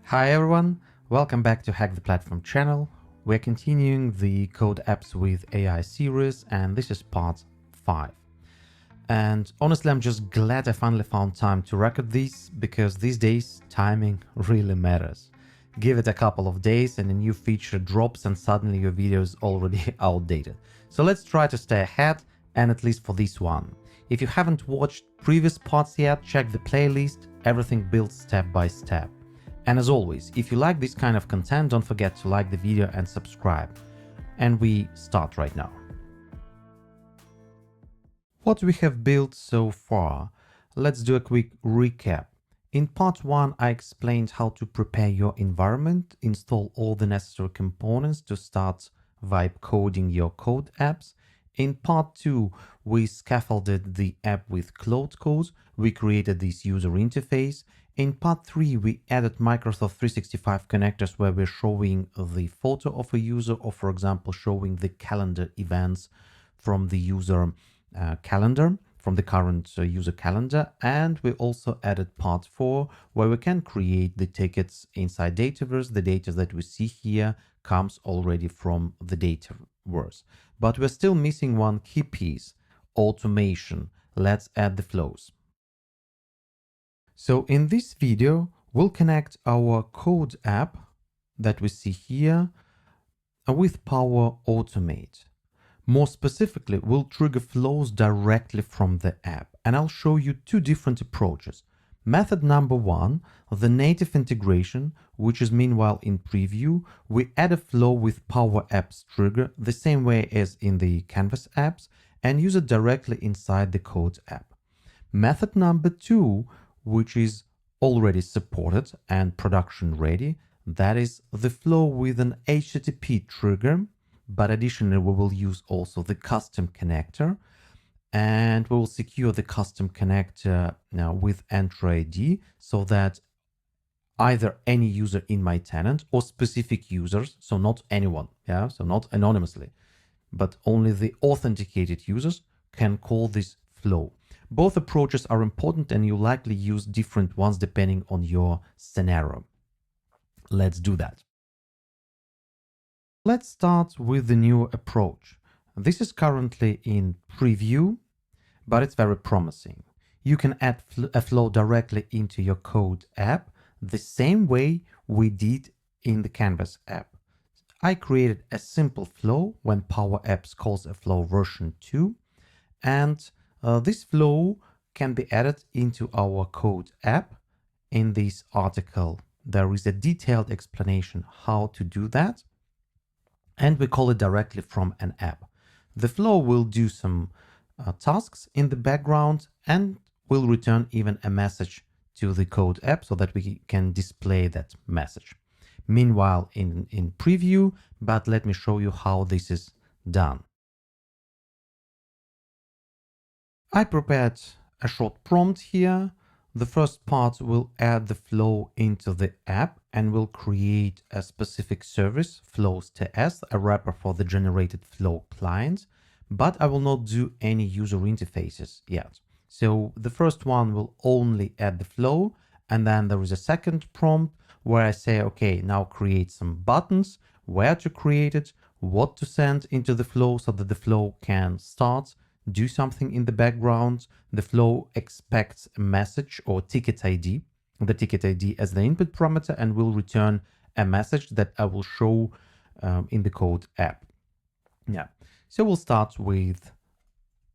Hi everyone, welcome back to Hack the Platform channel. We're continuing the Code Apps with AI series, and this is part 5. And honestly, I'm just glad I finally found time to record this, because these days timing really matters. Give it a couple of days and a new feature drops and suddenly your video is already outdated. So let's try to stay ahead, and at least for this one. If you haven't watched previous parts yet, check the playlist, everything built step by step. And as always, if you like this kind of content, don't forget to like the video and subscribe. And we start right now. What we have built so far. Let's do a quick recap. In part 1, I explained how to prepare your environment, install all the necessary components to start vibe coding your code apps. In part 2, we scaffolded the app with Claude code. We created this user interface. In part 3, we added Microsoft 365 connectors where we're showing the photo of a user, or for example, showing the calendar events from the user calendar, from the current user calendar. And we also added part 4 where we can create the tickets inside Dataverse. The data that we see here comes already from the Dataverse. But we're still missing one key piece, automation. Let's add the flows. So in this video, we'll connect our code app that we see here with Power Automate. More specifically, we'll trigger flows directly from the app, and I'll show you two different approaches. Method number 1, the native integration, which is meanwhile in preview. We add a flow with Power Apps trigger the same way as in the Canvas apps and use it directly inside the code app. Method number 2, which is already supported and production ready, that is the flow with an HTTP trigger, but additionally we will use also the custom connector, and we will secure the custom connector now with Entra ID so that either any user in my tenant or specific users, so not anyone, so not anonymously, but only the authenticated users can call this flow. Both approaches are important and you likely use different ones depending on your scenario. Let's do that. Let's start with the new approach. This is currently in preview, but it's very promising. You can add a flow directly into your code app the same way we did in the Canvas app. I created a simple flow when Power Apps calls a flow version 2, and this flow can be added into our code app. In this article, there is a detailed explanation how to do that, and we call it directly from an app. The flow will do some tasks in the background and will return even a message to the code app so that we can display that message. Meanwhile, in preview, but let me show you how this is done. I prepared a short prompt here. The first part will add the flow into the app and will create a specific service, flows.ts, a wrapper for the generated flow client, but I will not do any user interfaces yet. So the first one will only add the flow, and then there is a second prompt where I say, okay, now create some buttons, where to create it, what to send into the flow so that the flow can start, do something in the background. The flow expects a message or ticket ID, the ticket ID as the input parameter, and will return a message that I will show in the code app. So we'll start with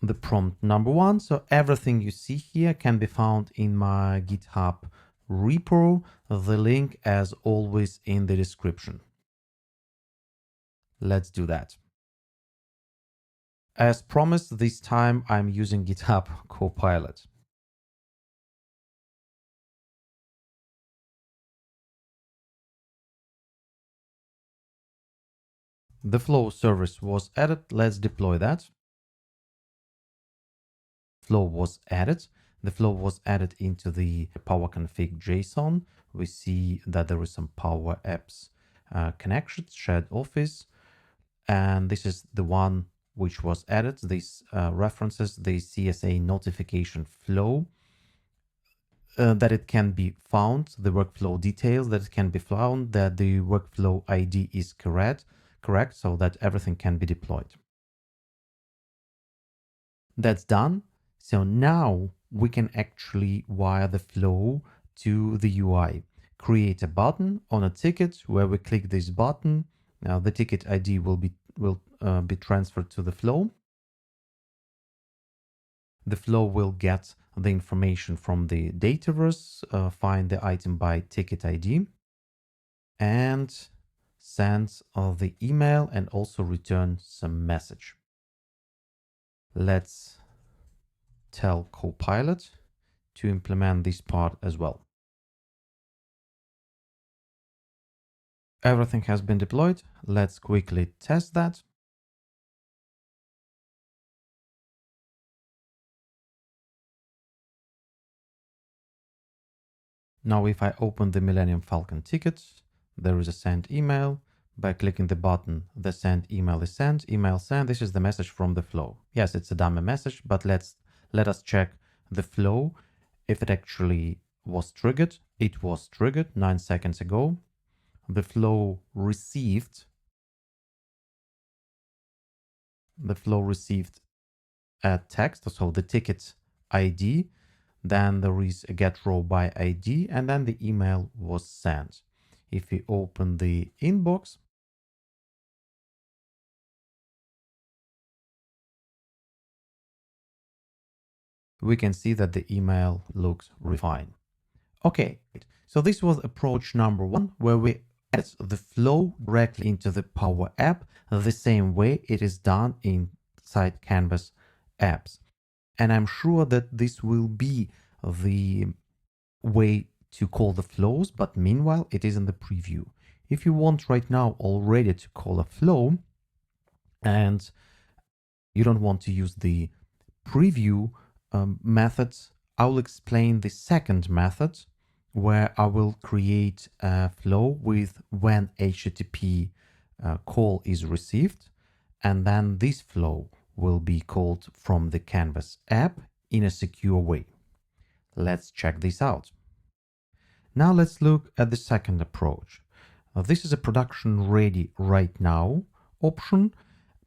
the prompt number 1. So everything you see here can be found in my GitHub repo. The link, as always, in the description. Let's do that. As promised, this time I'm using GitHub Copilot. The flow service was added. Let's deploy that. Flow was added. The flow was added into the Power Config JSON. We see that there is some Power Apps connections, shared office, and this is the one which was added. This references the CSA notification flow. that it can be found, the workflow details that it can be found, that the workflow ID is correct, so that everything can be deployed. That's done. So now we can actually wire the flow to the UI. Create a button on a ticket where we click this button. Now the ticket ID will be transferred to the flow. The flow will get the information from the Dataverse, find the item by ticket ID, and send the email and also return some message. Let's tell Copilot to implement this part as well. Everything has been deployed. Let's quickly test that. Now, if I open the Millennium Falcon ticket, there is a send email. By clicking the button, the send email is sent, email sent. This is the message from the flow. Yes, it's a dummy message, but let us check the flow. If it actually was triggered, it was triggered 9 seconds ago. The flow received a text, so the ticket ID. Then there is a get row by ID, and then the email was sent. If we open the inbox, we can see that the email looks refined. Okay, so this was approach number 1, where we add the flow directly into the Power App the same way it is done inside Canvas apps. And I'm sure that this will be the way to call the flows, but meanwhile, it is in the preview. If you want right now already to call a flow and you don't want to use the preview methods, I'll explain the second method where I will create a flow with when HTTP call is received, and then this flow will be called from the Canvas app in a secure way. Let's check this out. Now let's look at the second approach. This is a production ready right now option,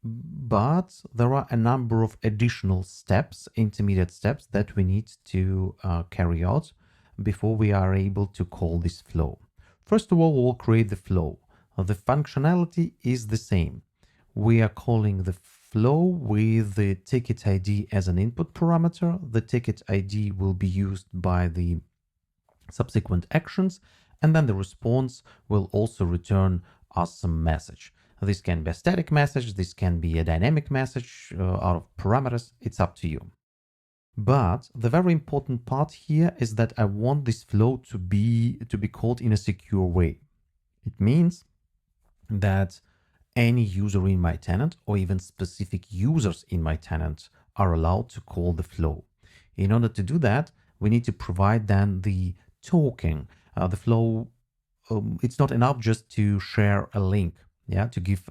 but there are a number of additional steps, intermediate steps that we need to carry out before we are able to call this flow. First of all, we'll create the flow. The functionality is the same. We are calling the flow with the ticket ID as an input parameter. The ticket ID will be used by the subsequent actions, and then the response will also return us some message. This can be a static message, this can be a dynamic message out of parameters, it's up to you. But the very important part here is that I want this flow to be called in a secure way. It means that any user in my tenant or even specific users in my tenant are allowed to call the flow. In order to do that, we need to provide then the token. The flow, it's not enough just to share a link, to give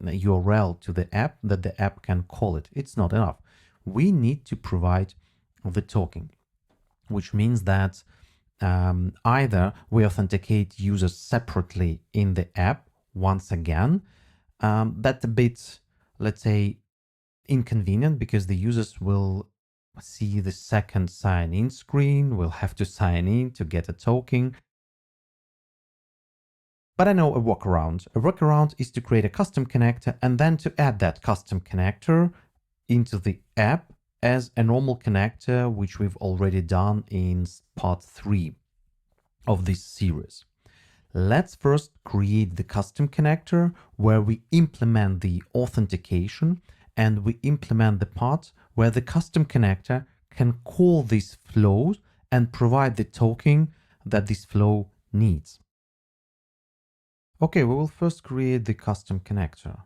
a URL to the app that the app can call it. It's not enough. We need to provide the token, which means that either we authenticate users separately in the app once again. That's a bit, let's say, inconvenient because the users will see the second sign-in screen, will have to sign in to get a token. But I know a workaround. A workaround is to create a custom connector and then to add that custom connector into the app as a normal connector, which we've already done in part 3 of this series. Let's first create the custom connector where we implement the authentication, and we implement the part where the custom connector can call these flows and provide the token that this flow needs. Okay, we will first create the custom connector.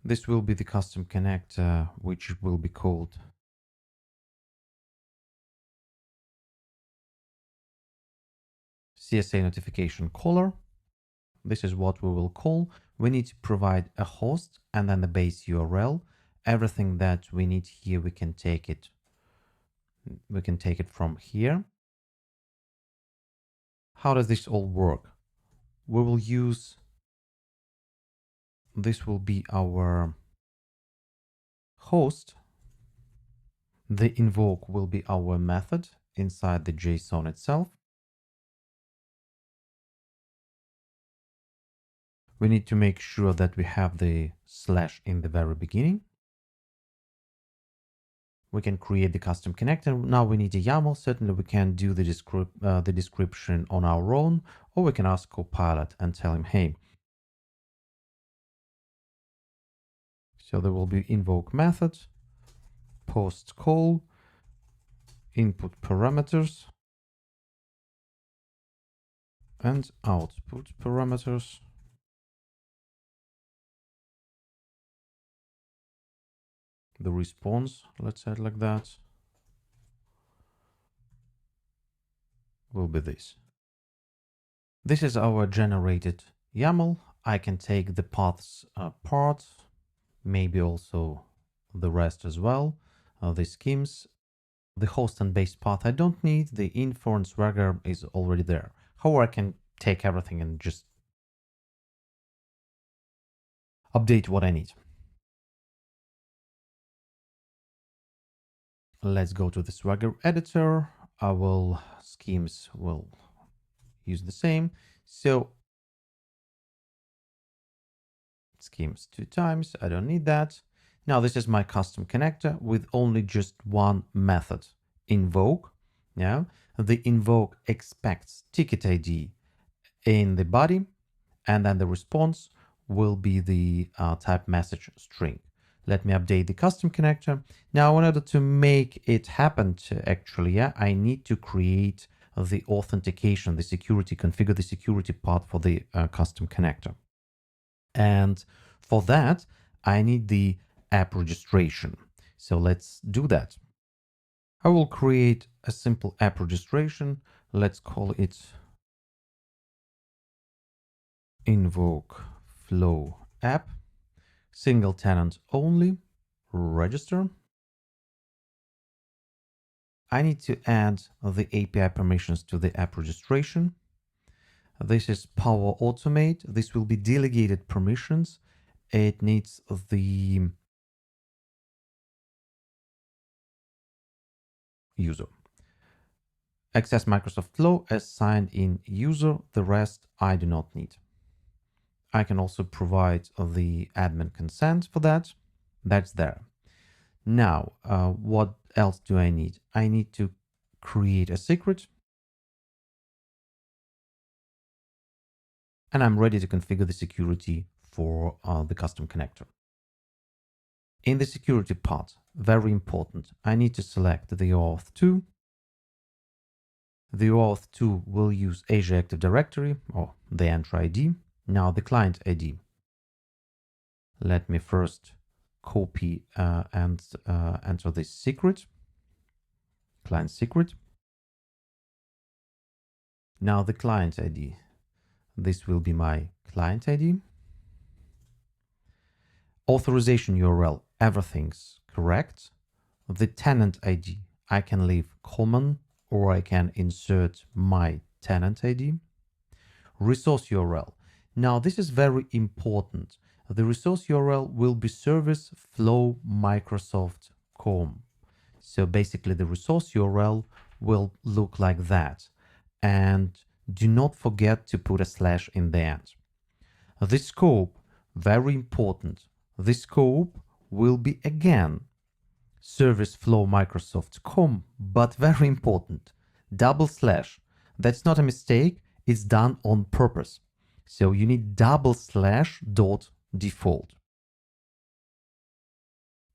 This will be the custom connector, which will be called CSA notification caller. This is what we will call. we need to provide a host and then the base URL. Everything that we need here, we can take it from here. How does this all work? We will use, this will be our host. The invoke will be our method inside the JSON itself. We need to make sure that we have the slash in the very beginning. We can create the custom connector. Now we need a YAML. Certainly we can do the description on our own, or we can ask Copilot and tell him, hey, so there will be invoke method, post call, input parameters, and output parameters. The response, let's say it like that, will be this. This is our generated YAML. I can take the paths part, maybe also the rest as well, the schemes. The host and base path I don't need. The info and Swagger is already there. However, I can take everything and just update what I need. Let's go to the Swagger editor. Our schemes will use the same. So schemes 2 times, I don't need that. Now this is my custom connector with only just one method, invoke. Yeah, the invoke expects ticket ID in the body, and then the response will be the type message string. Let me update the custom connector. Now, in order to make it happen I need to create the authentication, the security, configure the security part for the custom connector. And for that, I need the app registration. So let's do that. I will create a simple app registration. Let's call it invoke flow app, single tenant only, register. I need to add the API permissions to the app registration. This is Power Automate. This will be delegated permissions. It needs the user. Access Microsoft Flow as signed in user. The rest I do not need. I can also provide the admin consent for that. That's there. Now, what else do I need? I need to create a secret. And I'm ready to configure the security for the custom connector. In the security part, very important, I need to select the OAuth2. The OAuth2 will use Azure Active Directory or the Entra ID. Now the client ID. Let me first copy and enter this secret, client secret. Now the client ID. This will be my client ID. Authorization URL, everything's correct. The tenant ID, I can leave common or I can insert my tenant ID. Resource URL. Now this is very important. The resource URL will be service flow Microsoft.com. So basically the resource URL will look like that. And do not forget to put a slash in the end. The scope, very important. The scope will be again service flow Microsoft.com, but very important, double slash. That's not a mistake. It's done on purpose. So you need double slash dot default.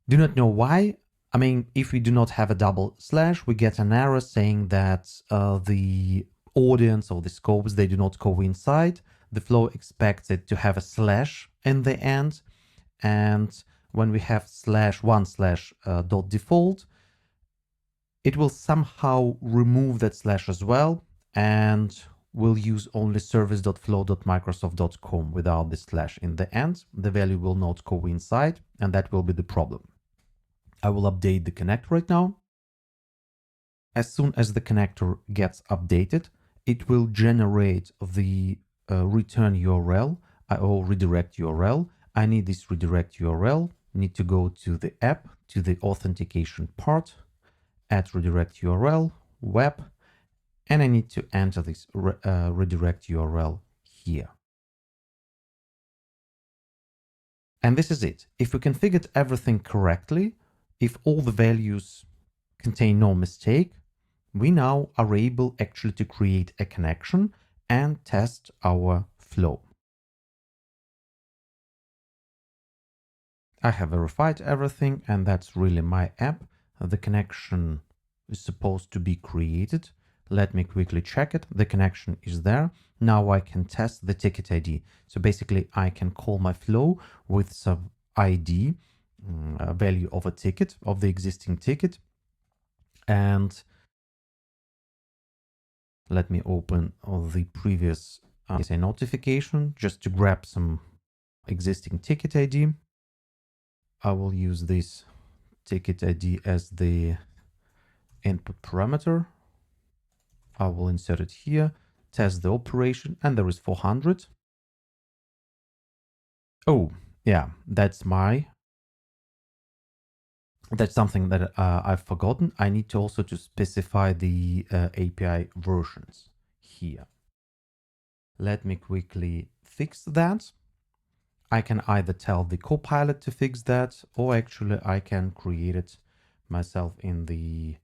Do not know why. I mean, if we do not have a double slash, we get an error saying that the audience or the scopes, they do not coincide. The flow expects it to have a slash in the end. And when we have /1/ dot default, it will somehow remove that slash as well. And will use only service.flow.microsoft.com without the slash in the end. The value will not coincide, and that will be the problem. I will update the connector right now. As soon as the connector gets updated, it will generate the return URL or redirect URL. I need this redirect URL. Need to go to the app, to the authentication part, add redirect URL, web, and I need to enter this redirect URL here. And this is it. If we configured everything correctly, if all the values contain no mistake, we now are able actually to create a connection and test our flow. I have verified everything, and that's really my app. The connection is supposed to be created. Let me quickly check it. The connection is there. Now I can test the ticket ID. So basically I can call my flow with some ID, value of a ticket, of the existing ticket. And let me open the previous notification just to grab some existing ticket ID. I will use this ticket ID as the input parameter. I will insert it here, test the operation, and there is 400. Oh, yeah, that's something that I've forgotten. I need to also to specify the API versions here. Let me quickly fix that. I can either tell the Copilot to fix that, or actually I can create it myself in the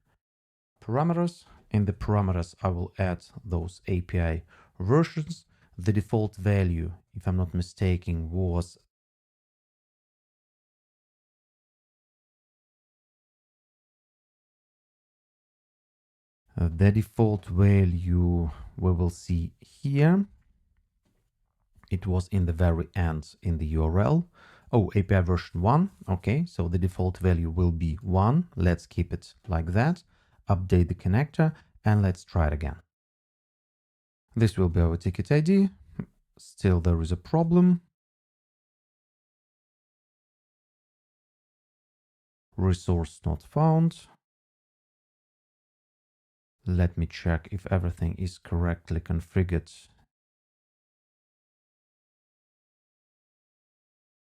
parameters. In the parameters, I will add those API versions. The default value, if I'm not mistaken, was the default value we will see here. It was in the very end in the URL. Oh, API version 1. Okay, so the default value will be 1. Let's keep it like that. Update the connector, and let's try it again. This will be our ticket ID. Still there is a problem. Resource not found. Let me check if everything is correctly configured.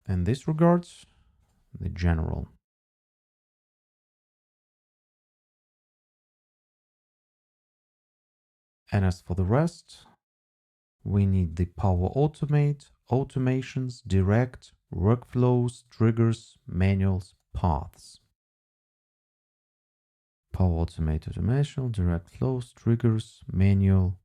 In this regards, the general. And as for the rest, we need the Power Automate, automations, direct, workflows, triggers, manuals, paths. Power Automate, automation, direct flows, triggers, manual.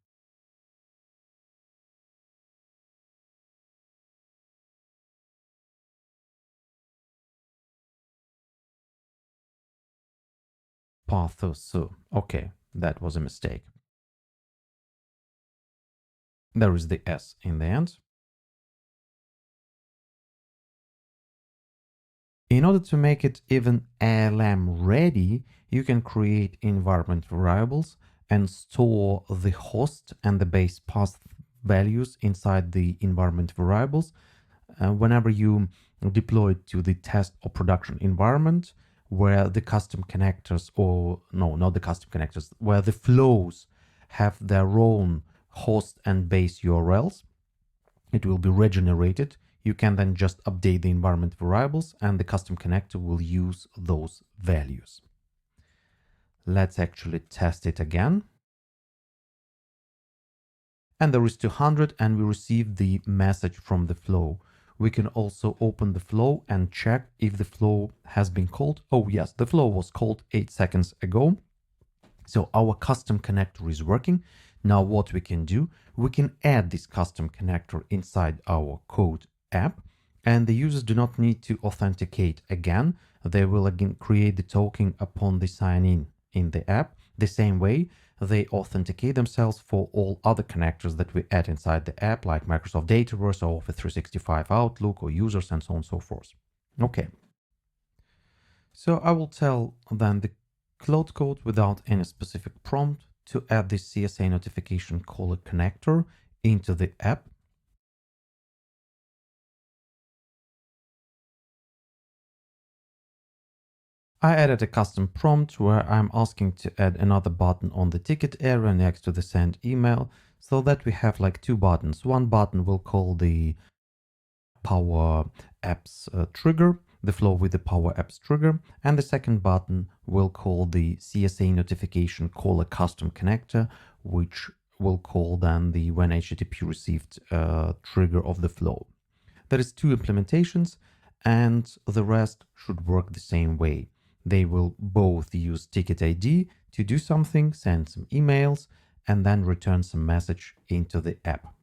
Pathos. So, okay, that was a mistake. There is the S in the end. In order to make it even ALM ready, you can create environment variables and store the host and the base path values inside the environment variables. Whenever you deploy it to the test or production environment, where the custom connectors, or no, not the custom connectors, where the flows have their own host and base URLs, it will be regenerated. You can then just update the environment variables, and the custom connector will use those values. Let's actually test it again. And there is 200, and we receive the message from the flow. We can also open the flow and check if the flow has been called. Oh yes, the flow was called 8 seconds ago. So our custom connector is working. Now what we can do, we can add this custom connector inside our code app, and the users do not need to authenticate again. They will again create the token upon the sign in the app. The same way they authenticate themselves for all other connectors that we add inside the app, like Microsoft Dataverse or Office 365 Outlook or users and so on and so forth. Okay. So I will tell then the Claude code without any specific prompt to add this CSA notification caller connector into the app. I added a custom prompt where I'm asking to add another button on the ticket area next to the send email, so that we have like two buttons. One button will call the Power Apps trigger, the flow with the Power Apps trigger, and the second button will call the CSA notification caller custom connector, which will call then the when HTTP received trigger of the flow. There is two implementations, and the rest should work the same way. They will both use ticket ID to do something, send some emails, and then return some message into the app.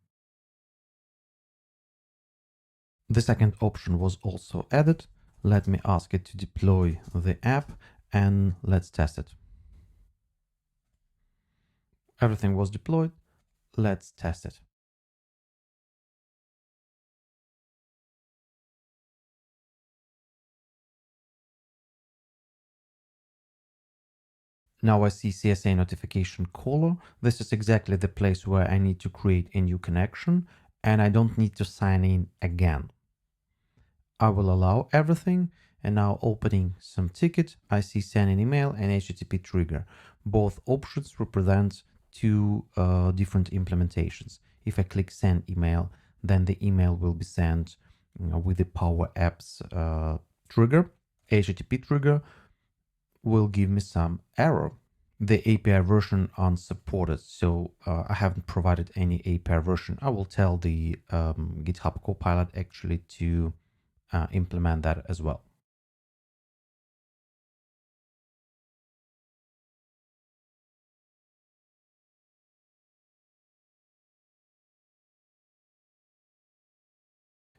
The second option was also added. Let me ask it to deploy the app and let's test it. Everything was deployed. Let's test it. Now I see CSA notification caller. This is exactly the place where I need to create a new connection, and I don't need to sign in again. I will allow everything, and now opening some ticket, I see send an email and HTTP trigger. Both options represent two different implementations. If I click send email, then the email will be sent with the Power Apps trigger. HTTP trigger will give me some error. The API version unsupported, so I haven't provided any API version. I will tell the GitHub Copilot actually to implement that as well.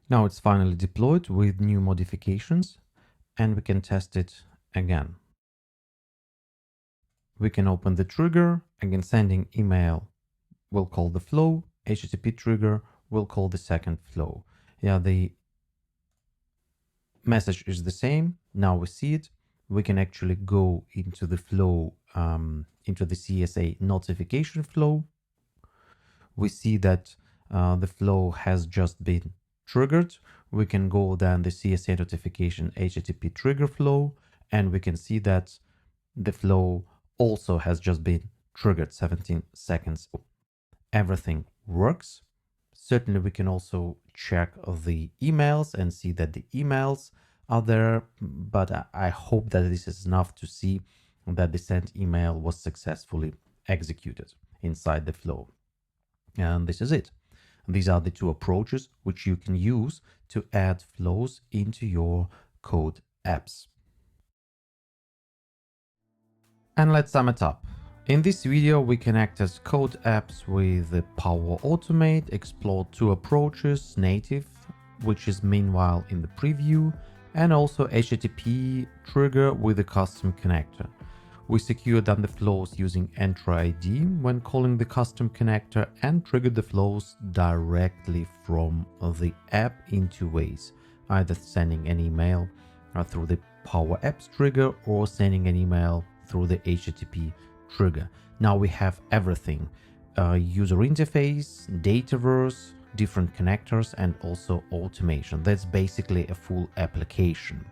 Now it's finally deployed with new modifications, and we can test it again. We can open the trigger, again sending email will call the flow, HTTP trigger will call the second flow. Yeah, the message is the same. Now we see it. We can actually go into the flow, into the CSA notification flow. We see that the flow has just been triggered. We can go down the CSA notification HTTP trigger flow, and we can see that the flow also has just been triggered 17 seconds. Everything works. Certainly, we can also check the emails and see that the emails are there, but I hope that this is enough to see that the sent email was successfully executed inside the flow. And this is it. These are the two approaches which you can use to add flows into your code apps. And let's sum it up. In this video, we connected code apps with the Power Automate, explored two approaches, native, which is meanwhile in the preview, and also HTTP trigger with a custom connector. We secured then the flows using Entra ID when calling the custom connector and triggered the flows directly from the app in two ways, either sending an email through the Power Apps trigger or sending an email through the HTTP trigger. Now we have everything, user interface, Dataverse, different connectors, and also automation. That's basically a full application.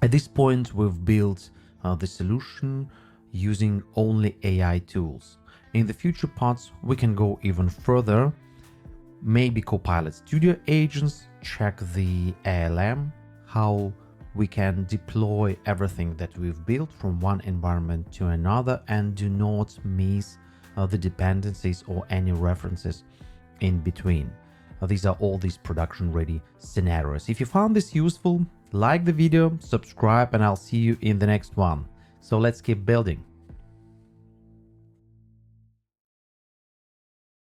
At this point, we've built the solution using only AI tools. In the future parts, we can go even further. Maybe Copilot Studio agents, check the ALM, how we can deploy everything that we've built from one environment to another and do not miss the dependencies or any references in between. These are all these production ready scenarios. If you found this useful, like the video, subscribe, and I'll see you in the next one. So let's keep building.